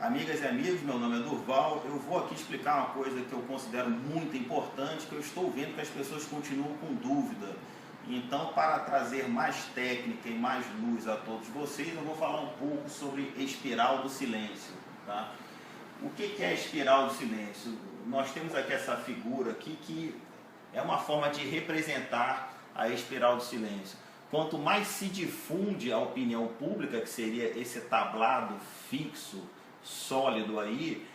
Amigas e amigos, meu nome é Durval. Eu vou aqui explicar uma coisa que eu considero muito importante, que eu estou vendo que as pessoas continuam com dúvida. Então, para trazer mais técnica e mais luz a todos vocês, eu vou falar um pouco sobre espiral do silêncio. Tá? O que é a espiral do silêncio? Nós temos aqui essa figura aqui que é uma forma de representar a espiral do silêncio. Quanto mais se difunde a opinião pública, que seria esse tablado fixo, sólido aí,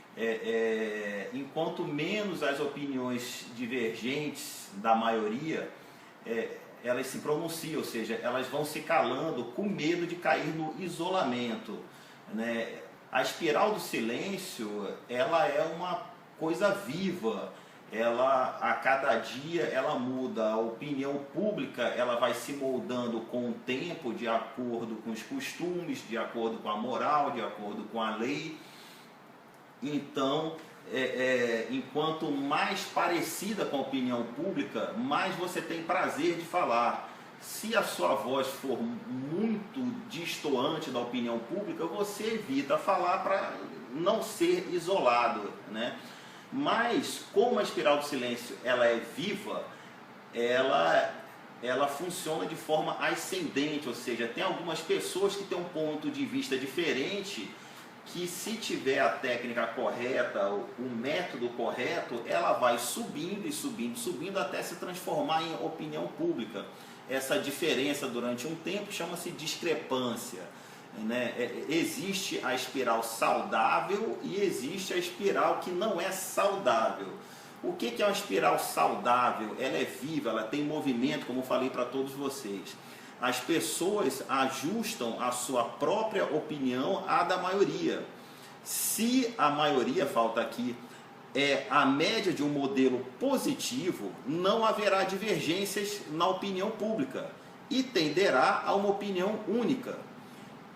enquanto menos as opiniões divergentes da maioria, elas se pronunciam, ou seja, elas vão se calando com medo de cair no isolamento, né? A espiral do silêncio, ela é uma coisa viva. Ela, a cada dia, ela muda. A opinião pública, ela vai se moldando com o tempo, de acordo com os costumes, de acordo com a moral, de acordo com a lei. Então, enquanto mais parecida com a opinião pública, mais você tem prazer de falar. Se a sua voz for muito destoante da opinião pública, você evita falar para não ser isolado, né? Mas, como a espiral do silêncio ela é viva, ela funciona de forma ascendente, ou seja, tem algumas pessoas que têm um ponto de vista diferente, que se tiver a técnica correta, o método correto, ela vai subindo e subindo, subindo até se transformar em opinião pública. Essa diferença durante um tempo chama-se discrepância. Né? Existe a espiral saudável e existe a espiral que não é saudável. O que é uma espiral saudável? Ela é viva, ela tem movimento, como eu falei para todos vocês. As pessoas ajustam a sua própria opinião à da maioria. Se a maioria, falta aqui, é a média de um modelo positivo, não haverá divergências na opinião pública e tenderá a uma opinião única.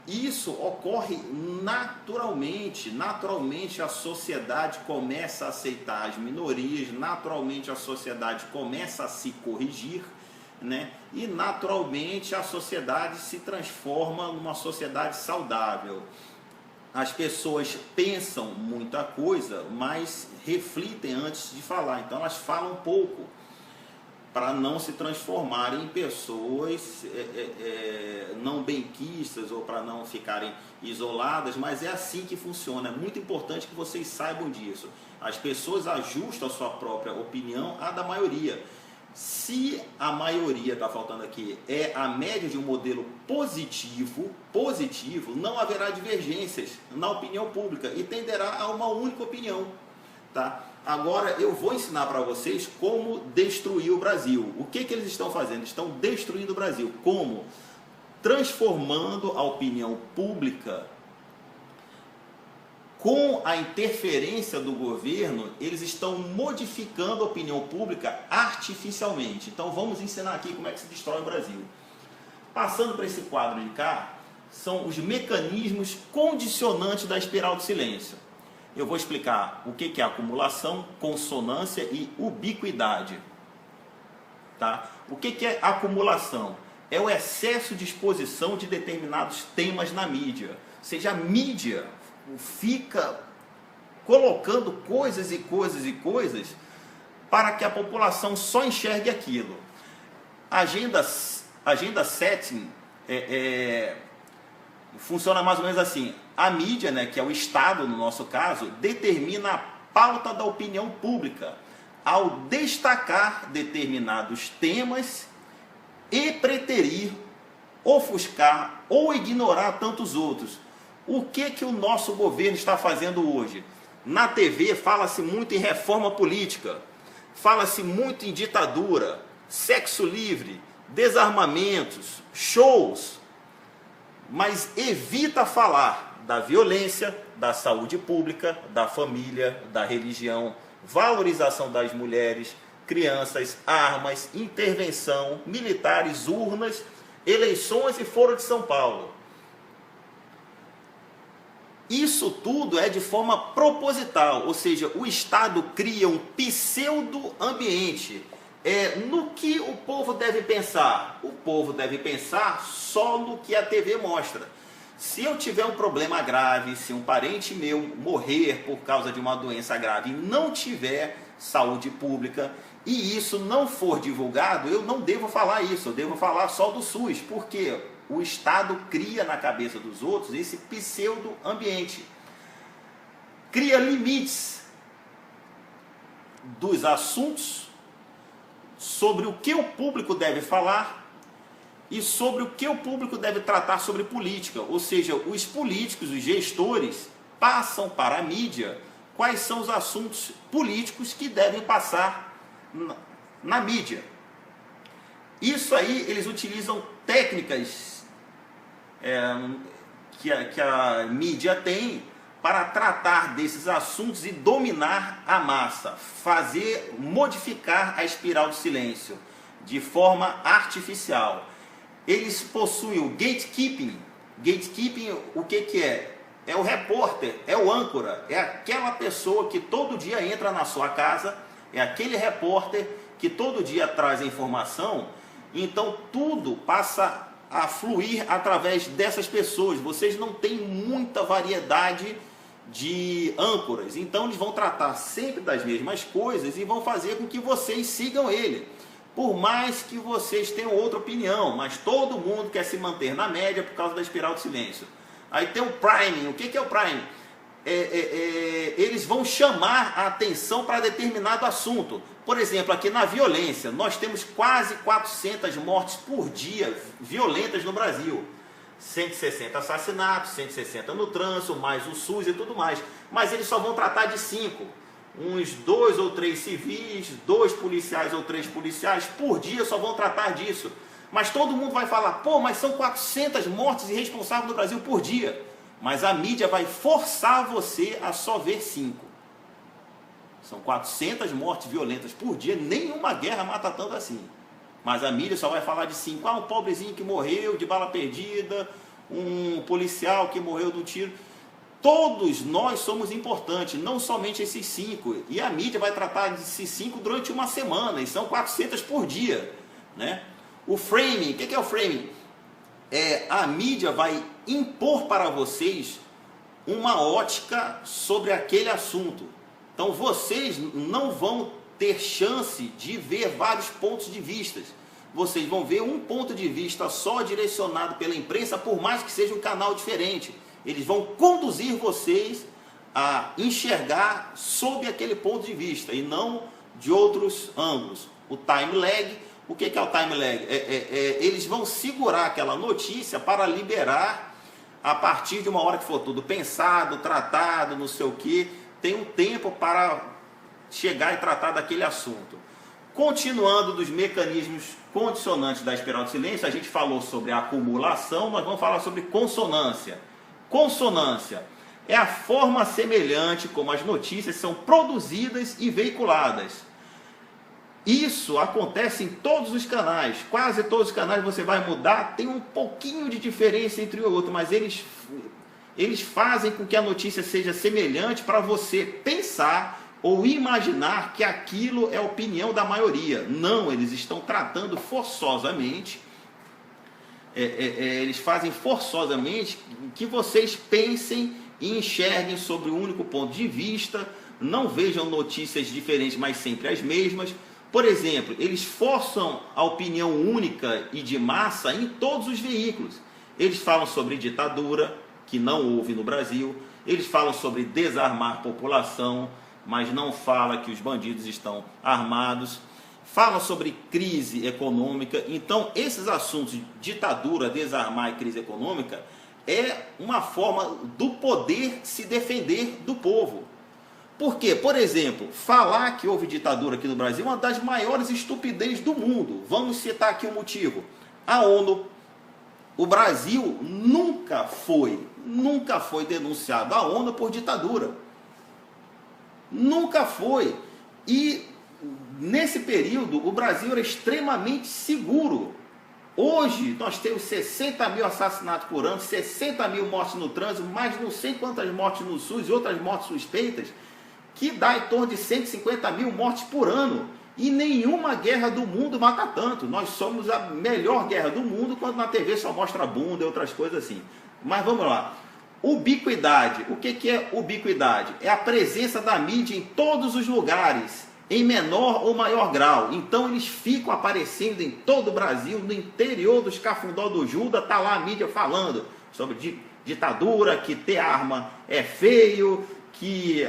Isso ocorre naturalmente. Naturalmente a sociedade começa a aceitar as minorias, naturalmente a sociedade começa a se corrigir, né? E naturalmente a sociedade se transforma numa sociedade saudável. As pessoas pensam muita coisa, mas refletem antes de falar, então elas falam pouco, para não se transformarem em pessoas não benquistas ou para não ficarem isoladas, mas é assim que funciona. É muito importante que vocês saibam disso. As pessoas ajustam a sua própria opinião à da maioria. Se a maioria, está faltando aqui, é a média de um modelo positivo, não haverá divergências na opinião pública e tenderá a uma única opinião. Tá? Agora eu vou ensinar para vocês como destruir o Brasil. O que eles estão fazendo? Estão destruindo o Brasil. Como? Transformando a opinião pública. Com a interferência do governo, eles estão modificando a opinião pública artificialmente. Então vamos ensinar aqui como é que se destrói o Brasil. Passando para esse quadro de cá, são os mecanismos condicionantes da espiral do silêncio. Eu vou explicar o que é acumulação, consonância e ubiquidade. Tá? O que é acumulação? É o excesso de exposição de determinados temas na mídia. Ou seja, a mídia fica colocando coisas e coisas e coisas para que a população só enxergue aquilo. Agenda setting funciona mais ou menos assim. A mídia, né, que é o Estado no nosso caso, determina a pauta da opinião pública ao destacar determinados temas e preterir, ofuscar ou ignorar tantos outros. O que o nosso governo está fazendo hoje? Na TV fala-se muito em reforma política, fala-se muito em ditadura, sexo livre, desarmamentos, shows, mas evita falar da violência, da saúde pública, da família, da religião, valorização das mulheres, crianças, armas, intervenção, militares, urnas, eleições e Foro de São Paulo. Isso tudo é de forma proposital, ou seja, o Estado cria um pseudo-ambiente. No que o povo deve pensar? O povo deve pensar só no que a TV mostra. Se eu tiver um problema grave, se um parente meu morrer por causa de uma doença grave e não tiver saúde pública, e isso não for divulgado, eu não devo falar isso, eu devo falar só do SUS, porque o Estado cria na cabeça dos outros esse pseudo-ambiente. Cria limites dos assuntos sobre o que o público deve falar e sobre o que o público deve tratar sobre política. Ou seja, os políticos, os gestores, passam para a mídia quais são os assuntos políticos que devem passar na mídia. Isso aí, eles utilizam técnicas que a mídia tem para tratar desses assuntos e dominar a massa, modificar a espiral do silêncio de forma artificial. Eles possuem o gatekeeping. Gatekeeping, o que é? É o repórter, é o âncora, é aquela pessoa que todo dia entra na sua casa, é aquele repórter que todo dia traz a informação. Então tudo passa a fluir através dessas pessoas. Vocês não têm muita variedade de âncoras, então eles vão tratar sempre das mesmas coisas e vão fazer com que vocês sigam ele, por mais que vocês tenham outra opinião, mas todo mundo quer se manter na média por causa da espiral de silêncio. Aí tem o priming. O que é o priming? Eles vão chamar a atenção para determinado assunto. Por exemplo, aqui na violência, nós temos quase 400 mortes por dia violentas no Brasil. 160 assassinatos, 160 no trânsito, mais o SUS e tudo mais. Mas eles só vão tratar de 5. Uns 2 ou 3 civis, 2 policiais ou 3 policiais por dia só vão tratar disso. Mas todo mundo vai falar, pô, mas são 400 mortes irresponsáveis no Brasil por dia. Mas a mídia vai forçar você a só ver 5. São 400 mortes violentas por dia, nenhuma guerra mata tanto assim. Mas a mídia só vai falar de 5. Ah, um pobrezinho que morreu de bala perdida, um policial que morreu do tiro. Todos nós somos importantes, não somente esses 5. E a mídia vai tratar desses 5 durante uma semana, e são 400 por dia, né? O framing, o que é o framing? A mídia vai impor para vocês uma ótica sobre aquele assunto. Então vocês não vão ter chance de ver vários pontos de vista. Vocês vão ver um ponto de vista só direcionado pela imprensa, por mais que seja um canal diferente. Eles vão conduzir vocês a enxergar sob aquele ponto de vista e não de outros ângulos. O time lag, o que é o time lag? Eles vão segurar aquela notícia para liberar a partir de uma hora que for tudo pensado, tratado, não sei o que. Tem um tempo para chegar e tratar daquele assunto. Continuando dos mecanismos condicionantes da espiral de silêncio, a gente falou sobre a acumulação, nós vamos falar sobre consonância. Consonância é a forma semelhante como as notícias são produzidas e veiculadas. Isso acontece em todos os canais, quase todos os canais você vai mudar, tem um pouquinho de diferença entre o outro, mas eles fazem com que a notícia seja semelhante para você pensar ou imaginar que aquilo é a opinião da maioria. Não, eles estão tratando forçosamente, eles fazem forçosamente que vocês pensem e enxerguem sobre um único ponto de vista, não vejam notícias diferentes, mas sempre as mesmas. Por exemplo, eles forçam a opinião única e de massa em todos os veículos. Eles falam sobre ditadura, que não houve no Brasil. Eles falam sobre desarmar a população, mas não fala que os bandidos estão armados. Falam sobre crise econômica. Então, esses assuntos, ditadura, desarmar e crise econômica, é uma forma do poder se defender do povo. Por quê? Por exemplo, falar que houve ditadura aqui no Brasil é uma das maiores estupidez do mundo. Vamos citar aqui o motivo. A ONU, o Brasil nunca foi denunciado à ONU por ditadura. Nunca foi. E nesse período o Brasil era extremamente seguro. Hoje nós temos 60 mil assassinatos por ano, 60 mil mortes no trânsito, mais não sei quantas mortes no SUS e outras mortes suspeitas, que dá em torno de 150 mil mortes por ano. E nenhuma guerra do mundo mata tanto. Nós somos a melhor guerra do mundo, quando na TV só mostra bunda e outras coisas assim. Mas vamos lá. Ubiquidade. O que é ubiquidade? É a presença da mídia em todos os lugares, em menor ou maior grau. Então eles ficam aparecendo em todo o Brasil, no interior dos Cafundó do Judas, tá lá a mídia falando sobre ditadura, que ter arma é feio, que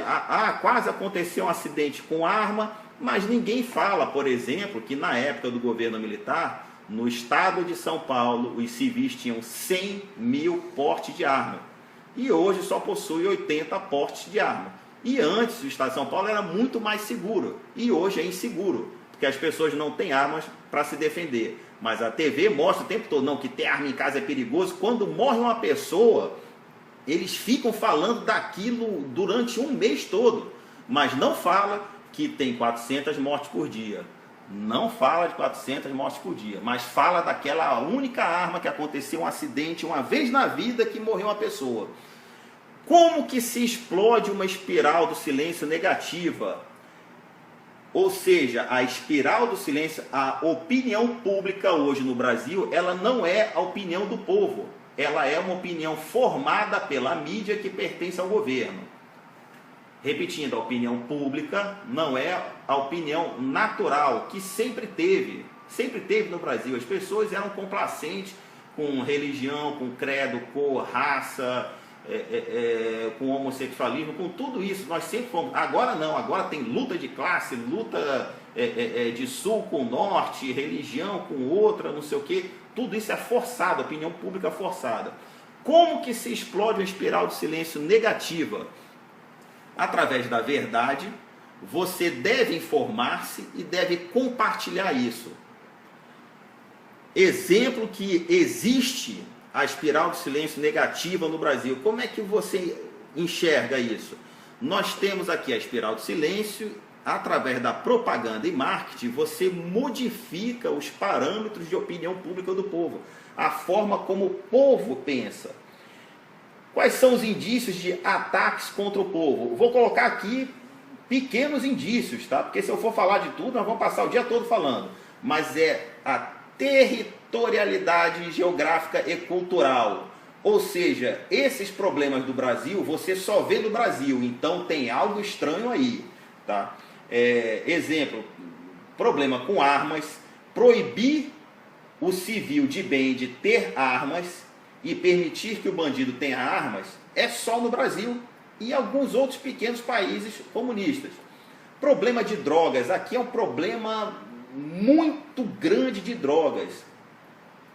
quase aconteceu um acidente com arma, mas ninguém fala, por exemplo, que na época do governo militar, no estado de São Paulo, os civis tinham 100 mil portes de arma. E hoje só possui 80 portes de arma. E antes o estado de São Paulo era muito mais seguro. E hoje é inseguro, porque as pessoas não têm armas para se defender. Mas a TV mostra o tempo todo, não, que ter arma em casa é perigoso. Quando morre uma pessoa, eles ficam falando daquilo durante um mês todo. Mas não fala que tem 400 mortes por dia. Não fala de 400 mortes por dia, mas fala daquela única arma que aconteceu um acidente uma vez na vida que morreu uma pessoa. Como que se explode uma espiral do silêncio negativa? Ou seja, a espiral do silêncio, a opinião pública hoje no Brasil, ela não é a opinião do povo. Ela é uma opinião formada pela mídia que pertence ao governo. Repetindo, a opinião pública não é a opinião natural, que sempre teve no Brasil. As pessoas eram complacentes com religião, com credo, cor, raça, com homossexualismo, com tudo isso. Nós sempre fomos. Agora não, agora tem luta de classe, luta de sul com norte, religião com outra, não sei o quê. Tudo isso é forçado, opinião pública forçada. Como que se explode uma espiral de silêncio negativa? Através da verdade. Você deve informar-se e deve compartilhar isso. Exemplo que existe a espiral de silêncio negativa no Brasil. Como é que você enxerga isso? Nós temos aqui a espiral de silêncio. Através da propaganda e marketing, você modifica os parâmetros de opinião pública do povo, a forma como o povo pensa. Quais são os indícios de ataques contra o povo? Vou colocar aqui pequenos indícios, tá? Porque se eu for falar de tudo, nós vamos passar o dia todo falando. Mas é a territorialidade geográfica e cultural. Ou seja, esses problemas do Brasil, você só vê no Brasil, então tem algo estranho aí, tá? Exemplo, problema com armas, proibir o civil de bem de ter armas e permitir que o bandido tenha armas, é só no Brasil e em alguns outros pequenos países comunistas. Problema de drogas, aqui é um problema muito grande de drogas,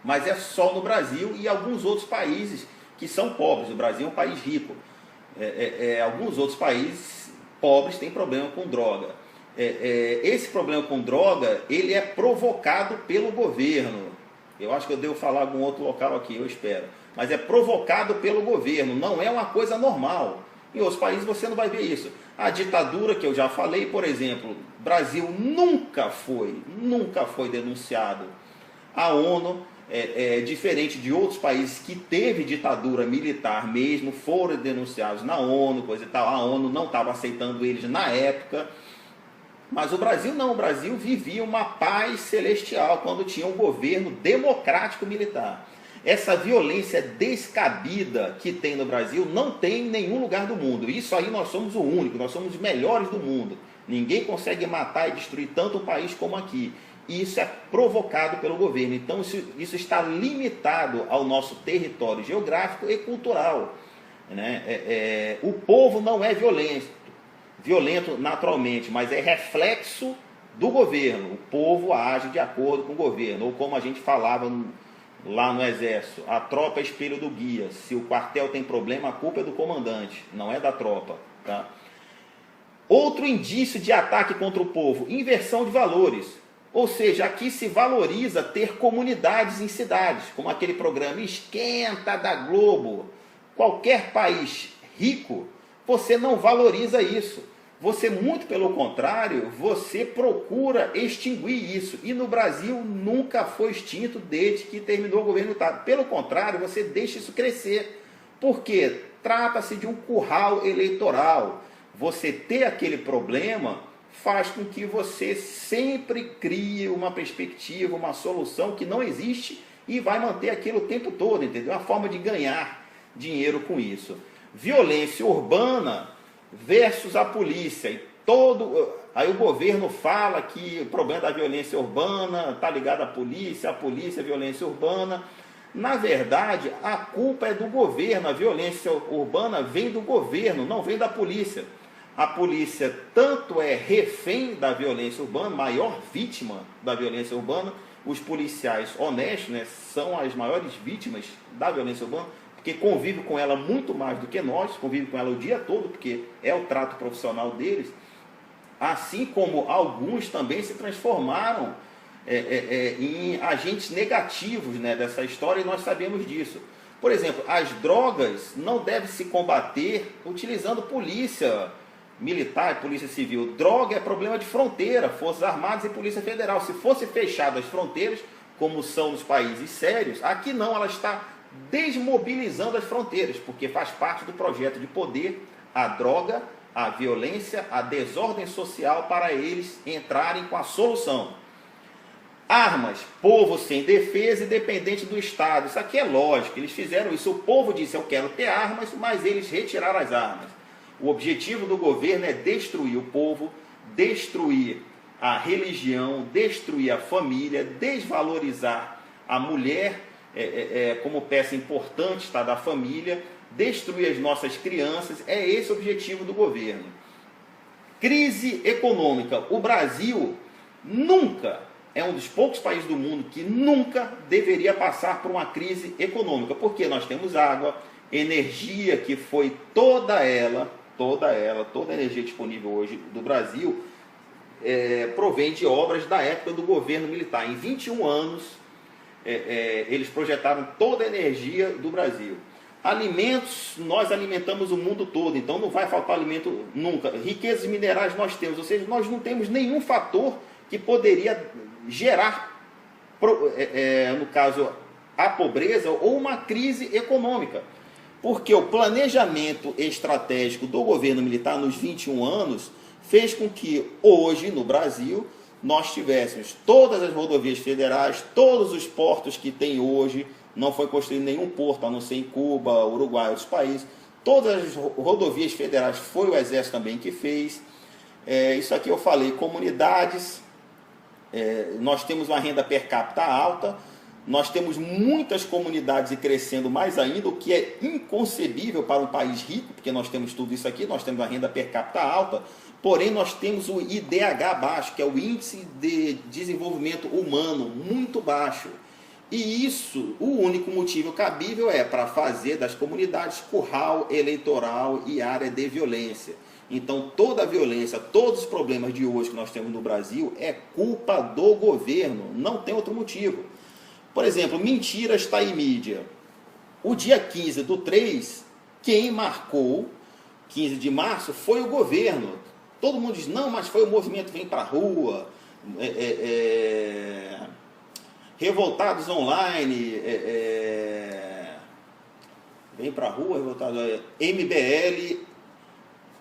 mas é só no Brasil e em alguns outros países que são pobres. O Brasil é um país rico, alguns outros países pobres têm problema com droga. Esse problema com droga, ele é provocado pelo governo. Eu acho que eu devo falar algum outro local aqui, eu espero. Mas é provocado pelo governo, não é uma coisa normal. Em outros países você não vai ver isso. A ditadura que eu já falei, por exemplo, Brasil nunca foi denunciado. A ONU, diferente de outros países que teve ditadura militar mesmo, foram denunciados na ONU, coisa e tal. A ONU não estava aceitando eles na época. Mas o Brasil não, o Brasil vivia uma paz celestial quando tinha um governo democrático militar. Essa violência descabida que tem no Brasil não tem em nenhum lugar do mundo. Isso aí nós somos o único, nós somos os melhores do mundo. Ninguém consegue matar e destruir tanto o país como aqui. E isso é provocado pelo governo. Então isso está limitado ao nosso território geográfico e cultural, né? O povo não é violento naturalmente, mas é reflexo do governo. O povo age de acordo com o governo, ou como a gente falava lá no exército, a tropa é espelho do guia. Se o quartel tem problema, a culpa é do comandante, não é da tropa, tá? Outro indício de ataque contra o povo, inversão de valores. Ou seja, aqui se valoriza ter comunidades em cidades, como aquele programa Esquenta da Globo. Qualquer país rico, você não valoriza isso. Você, muito pelo contrário, você procura extinguir isso. E no Brasil nunca foi extinto desde que terminou o governo militar. Pelo contrário, você deixa isso crescer. Por quê? Trata-se de um curral eleitoral. Você ter aquele problema faz com que você sempre crie uma perspectiva, uma solução que não existe e vai manter aquilo o tempo todo, entendeu? Uma forma de ganhar dinheiro com isso. Violência urbana versus a polícia. Aí o governo fala que o problema da violência urbana está ligado à polícia, violência urbana. Na verdade, a culpa é do governo, a violência urbana vem do governo, não vem da polícia. A polícia tanto é refém da violência urbana, maior vítima da violência urbana. Os policiais honestos, né, são as maiores vítimas da violência urbana, porque convivem com ela muito mais do que nós, convivem com ela o dia todo, porque é o trato profissional deles. Assim como alguns também se transformaram em agentes negativos, né, dessa história, e nós sabemos disso. Por exemplo, as drogas não devem se combater utilizando polícia militar, polícia civil. Droga é problema de fronteira, Forças Armadas e Polícia Federal. Se fosse fechadas as fronteiras, como são nos países sérios, aqui não, ela está desmobilizando as fronteiras, porque faz parte do projeto de poder a droga, a violência, a desordem social para eles entrarem com a solução. Armas, povo sem defesa e dependente do Estado. Isso aqui é lógico, eles fizeram isso. O povo disse, eu quero ter armas, mas eles retiraram as armas. O objetivo do governo é destruir o povo, destruir a religião, destruir a família, desvalorizar a mulher como peça importante, tá, da família, destruir as nossas crianças. É esse o objetivo do governo. Crise econômica. O Brasil nunca, é um dos poucos países do mundo que nunca deveria passar por uma crise econômica, porque nós temos água, energia, que foi toda a energia disponível hoje do Brasil provém de obras da época do governo militar. Em 21 anos, eles projetaram toda a energia do Brasil. Alimentos, nós alimentamos o mundo todo, então não vai faltar alimento nunca. Riquezas minerais nós temos, ou seja, nós não temos nenhum fator que poderia gerar, no caso, a pobreza ou uma crise econômica. Porque o planejamento estratégico do governo militar nos 21 anos fez com que hoje no Brasil nós tivéssemos todas as rodovias federais, todos os portos que tem hoje, não foi construído nenhum porto, a não ser em Cuba, Uruguai e outros países, todas as rodovias federais foi o Exército também que fez. Isso aqui eu falei, comunidades, nós temos uma renda per capita alta, nós temos muitas comunidades e crescendo mais ainda, o que é inconcebível para um país rico, porque nós temos tudo isso aqui, nós temos uma renda per capita alta, porém nós temos o IDH baixo, que é o Índice de Desenvolvimento Humano, muito baixo. E isso, o único motivo cabível é para fazer das comunidades curral eleitoral e área de violência. Então toda a violência, todos os problemas de hoje que nós temos no Brasil é culpa do governo, não tem outro motivo. Por exemplo, mentiras está em mídia. O dia 15/3, quem marcou 15 de março foi o governo. Todo mundo diz, não, mas foi o movimento Vem Pra Rua, Revoltados Online, Vem Pra Rua, Revoltados, MBL.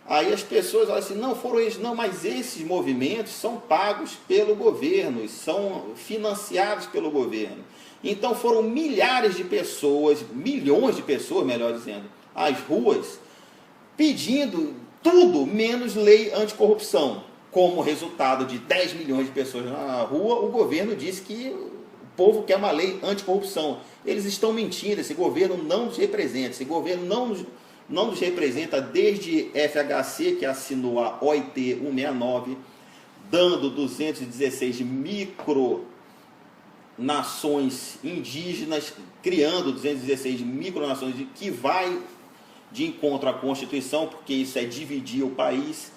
Aí as pessoas olham assim, não foram eles, não, mas esses movimentos são pagos pelo governo, são financiados pelo governo. Então foram milhares de pessoas, milhões de pessoas, melhor dizendo, às ruas, pedindo tudo menos lei anticorrupção. Como resultado de 10 milhões de pessoas na rua, o governo disse que o povo quer uma lei anticorrupção. Eles estão mentindo, esse governo não nos representa, esse governo não nos representa desde FHC, que assinou a OIT 169, dando 216 micronações indígenas, criando 216 micronações que vai de encontro à Constituição, porque isso é dividir o país.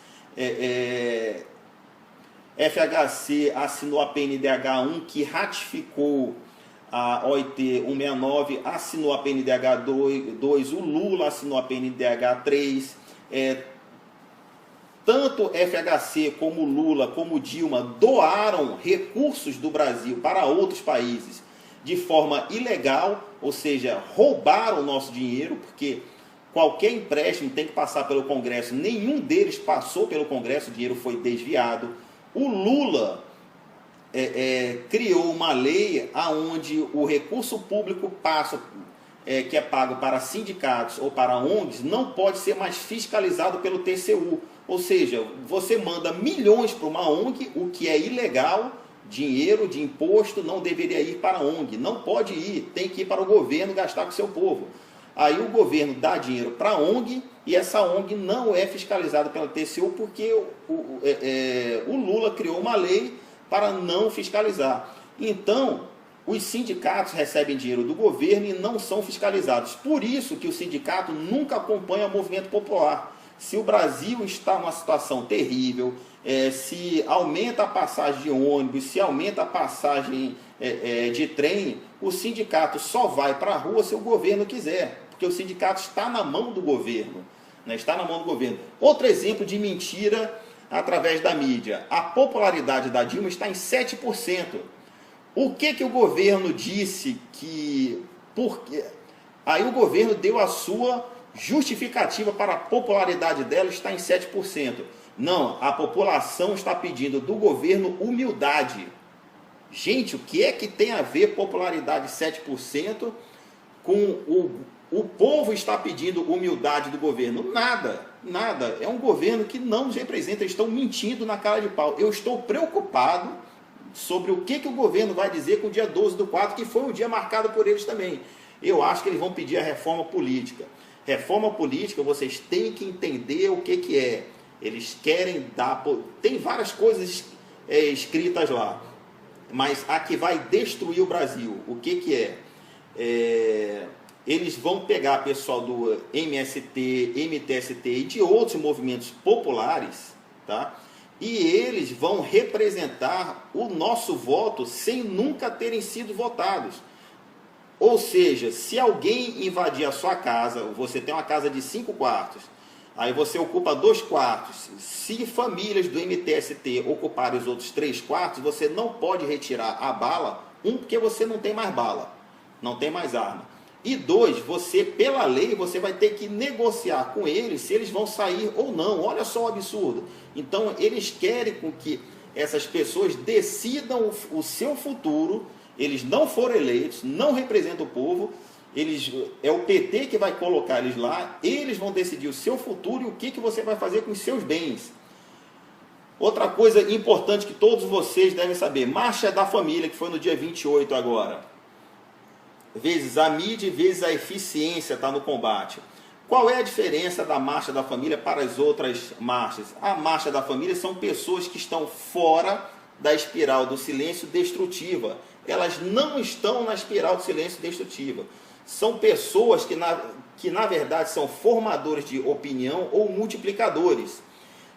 FHC assinou a PNDH 1, que ratificou a OIT 169, assinou a PNDH 2, o Lula assinou a PNDH 3, tanto FHC como Lula, como Dilma, doaram recursos do Brasil para outros países de forma ilegal, ou seja, roubaram o nosso dinheiro, porque qualquer empréstimo tem que passar pelo Congresso, nenhum deles passou pelo Congresso, o dinheiro foi desviado. O Lula criou uma lei onde o recurso público passa que é pago para sindicatos ou para ONGs não pode ser mais fiscalizado pelo TCU. Ou seja, você manda milhões para uma ONG, o que é ilegal, dinheiro de imposto não deveria ir para a ONG, não pode ir, tem que ir para o governo gastar com o seu povo. Aí o governo dá dinheiro para a ONG e essa ONG não é fiscalizada pela TCU porque o Lula criou uma lei para não fiscalizar. Então, os sindicatos recebem dinheiro do governo e não são fiscalizados. Por isso que o sindicato nunca acompanha o movimento popular. Se o Brasil está numa situação terrível, se aumenta a passagem de ônibus, se aumenta a passagem de trem, o sindicato só vai para a rua se o governo quiser, porque o sindicato está na mão do governo, né? Está na mão do governo. Outro exemplo de mentira através da mídia: a popularidade da Dilma está em 7%. O que o governo disse que... Aí o governo deu a sua justificativa para a popularidade dela estar em 7%. Não, a população está pedindo do governo humildade. Gente, o que é que tem a ver popularidade 7% com o povo está pedindo humildade do governo? Nada, nada. É um governo que não nos representa, eles estão mentindo na cara de pau. Eu estou preocupado sobre o que o governo vai dizer com o dia 12/4, que foi um dia marcado por eles também. Eu acho que eles vão pedir a reforma política. Reforma política, vocês têm que entender o que é. Eles querem dar... Tem várias coisas escritas lá, mas a que vai destruir o Brasil, o que é? Eles vão pegar pessoal do MST, MTST e de outros movimentos populares, tá? E eles vão representar o nosso voto sem nunca terem sido votados. Ou seja, se alguém invadir a sua casa, você tem uma casa de 5 quartos, aí você ocupa 2 quartos, se famílias do MTST ocuparem os outros 3 quartos, você não pode retirar a bala, porque você não tem mais bala, não tem mais arma. E 2, você, pela lei, você vai ter que negociar com eles se eles vão sair ou não. Olha só o absurdo. Então, eles querem com que essas pessoas decidam o seu futuro. Eles não foram eleitos, não representam o povo. É o PT que vai colocar eles lá. Eles vão decidir o seu futuro e o que você vai fazer com os seus bens. Outra coisa importante que todos vocês devem saber. Marcha da Família, que foi no dia 28 agora. Vezes a mídia, vezes a eficiência está no combate. Qual é a diferença da Marcha da Família para as outras marchas? A Marcha da Família são pessoas que estão fora da espiral do silêncio destrutiva. Elas não estão na espiral do silêncio destrutiva. São pessoas que na verdade são formadores de opinião ou multiplicadores.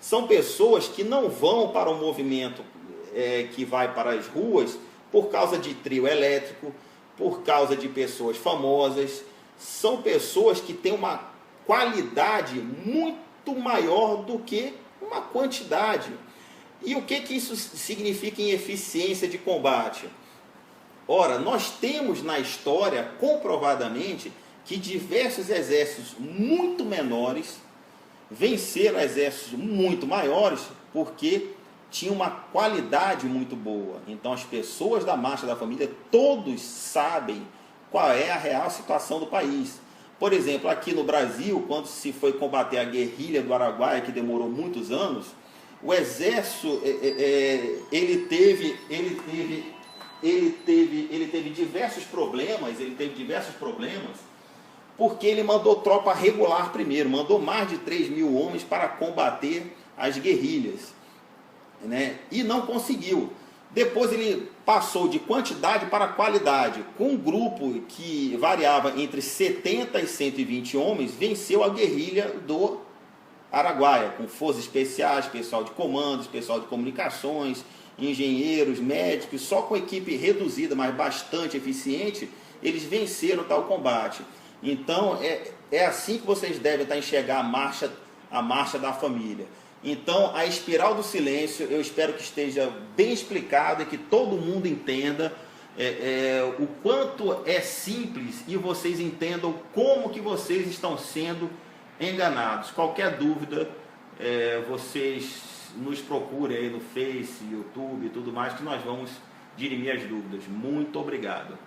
São pessoas que não vão para o movimento que vai para as ruas por causa de trio elétrico, por causa de pessoas famosas. São pessoas que têm uma qualidade muito maior do que uma quantidade. E o que isso significa em eficiência de combate? Ora, nós temos na história, comprovadamente, que diversos exércitos muito menores venceram exércitos muito maiores porque tinha uma qualidade muito boa. Então as pessoas da Marcha da Família, todos sabem qual é a real situação do país. Por exemplo, aqui no Brasil, quando se foi combater a guerrilha do Araguaia, que demorou muitos anos, o exército ele teve diversos problemas, porque ele mandou tropa regular primeiro, mandou mais de 3.000 homens para combater as guerrilhas. Né? E não conseguiu. Depois ele passou de quantidade para qualidade. Com um grupo que variava entre 70 e 120 homens, venceu a guerrilha do Araguaia, com forças especiais, pessoal de comandos, pessoal de comunicações, engenheiros, médicos. Só com equipe reduzida, mas bastante eficiente, eles venceram tal combate. Então é assim que vocês devem estar enxergar a marcha da família. Então, a espiral do silêncio, eu espero que esteja bem explicado e que todo mundo entenda o quanto é simples e vocês entendam como que vocês estão sendo enganados. Qualquer dúvida, vocês nos procurem aí no Face, YouTube e tudo mais, que nós vamos dirimir as dúvidas. Muito obrigado.